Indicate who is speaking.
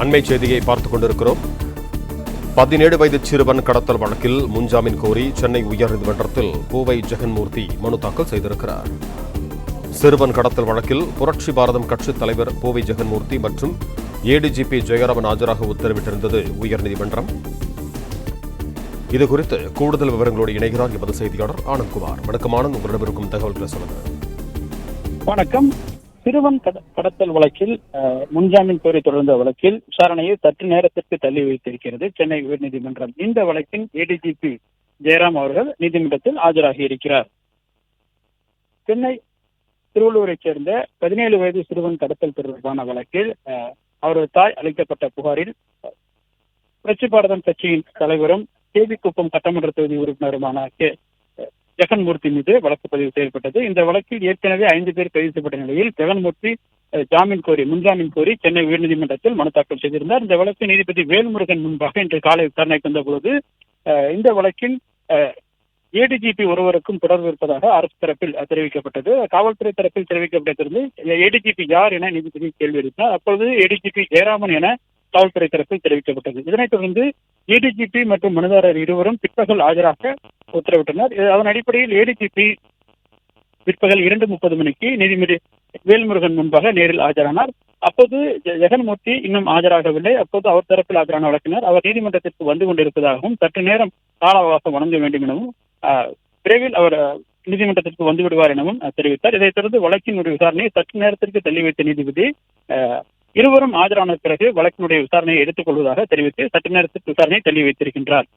Speaker 1: அண்மை செய்தியை பார்த்துக் கொண்டிருக்கிறோம். 17 வயது சிறுவன் கடத்தல் வழக்கில் முன்ஜாமீன் கோரி சென்னை உயர்நீதிமன்றத்தில் பூவை ஜெகன்மூர்த்தி மனு தாக்கல் செய்திருக்கிறார். சிறுவன் கடத்தல் வழக்கில் புரட்சி பாரதம் கட்சித் தலைவர் பூவை ஜெகன்மூர்த்தி மற்றும் ஏடிஜிபி ஜெயராமன் ஆஜராக உத்தரவிட்டிருந்தது உயர்நீதிமன்றம். இதுகுறித்து கூடுதல் விவரங்களோடு இணைகிறார் எமது செய்தியாளர் ஆனந்த்குமார். வணக்கம் ஆனந்த், உங்களிடம் இருக்கும் தகவல்களை சொல்லுங்கள்.
Speaker 2: வணக்கம். சிறுவன் கடத்தல் வழக்கில் முன்ஜாமீன் கோரி தொடர்ந்த வழக்கில் விசாரணையை சற்று நேரத்திற்கு தள்ளி வைத்திருக்கிறது சென்னை உயர்நீதிமன்றம். இந்த வழக்கின் ஏடிஜிபி ஜெயராம் அவர்கள் நீதிமன்றத்தில் ஆஜராகி இருக்கிறார். சென்னை திருவள்ளூரைச் சேர்ந்த 17 வயது சிறுவன் கடத்தல் தொடர்பான வழக்கில் அவரது தாய் அளிக்கப்பட்ட புகாரில் புரட்சி பாரதம் கட்சியின் தலைவரும் கேவிக்குப்பம் சட்டமன்ற தொகுதி உறுப்பினருமான ஜெகன்மூர்த்தி மீது வழக்கு பதிவு செய்யப்பட்டது. இந்த வழக்கில் ஏற்கனவே 5 பேர் கைது செய்யப்பட்ட நிலையில் ஜெகன்மூர்த்தி முன்ஜாமீன் கோரி சென்னை உயர்நீதிமன்றத்தில் மனு தாக்கல் செய்திருந்தார். இந்த வழக்கு நீதிபதி வேல்முருகன் முன்பாக இன்று காலை விசாரணைக்கு வந்தபோது இந்த வழக்கில் ஏடிஜிபி ஒருவருக்கும் தொடர்பு இருப்பதாக அரசு தரப்பில் தெரிவிக்கப்பட்டது. காவல்துறை தரப்பில் தெரிவிக்கப்பட்டிருந்து ஏடிஜிபி யார் என நீதிபதி கேள்வி எழுப்பினார். அப்போது ஏடிஜிபி ஜெயராமன் என காவல்துறை தரப்பில் தெரிவிக்கப்பட்டது. இதனைத் தொடர்ந்து ஏடிஜிபி மற்றும் மனுதாரர் இருவரும் பிற்பகல் ஆஜராக உத்தரவிட்டனர். அதன் அடிப்படையில் ஏடிஜிபி பிற்பகல் 2:30 மணிக்கு நீதிபதி வேல்முருகன் முன்பாக நேரில் ஆஜரானார். அப்போது ஜெகன்மூர்த்தி இன்னும் ஆஜராகவில்லை. அப்போது அவர் தரப்பில் ஆஜரான வழக்கினர் அவர் நீதிமன்றத்திற்கு வந்து கொண்டிருப்பதாகவும் சற்று நேரம் கால அவகாசம் வழங்க வேண்டும் எனவும் விரைவில் அவர் நீதிமன்றத்திற்கு வந்து விடுவார் எனவும் தெரிவித்தார். இதைத் தொடர்ந்து வழக்கின் விசாரணையை சற்று நேரத்திற்கு தள்ளி வைத்த நீதிபதி இருவரும் ஆஜரான பிறகு வழக்கினுடைய விசாரணையை எடுத்துக் கொள்வதாக தெரிவித்து சற்று நேரத்திற்கு விசாரணையை தள்ளி வைத்திருக்கின்றார்.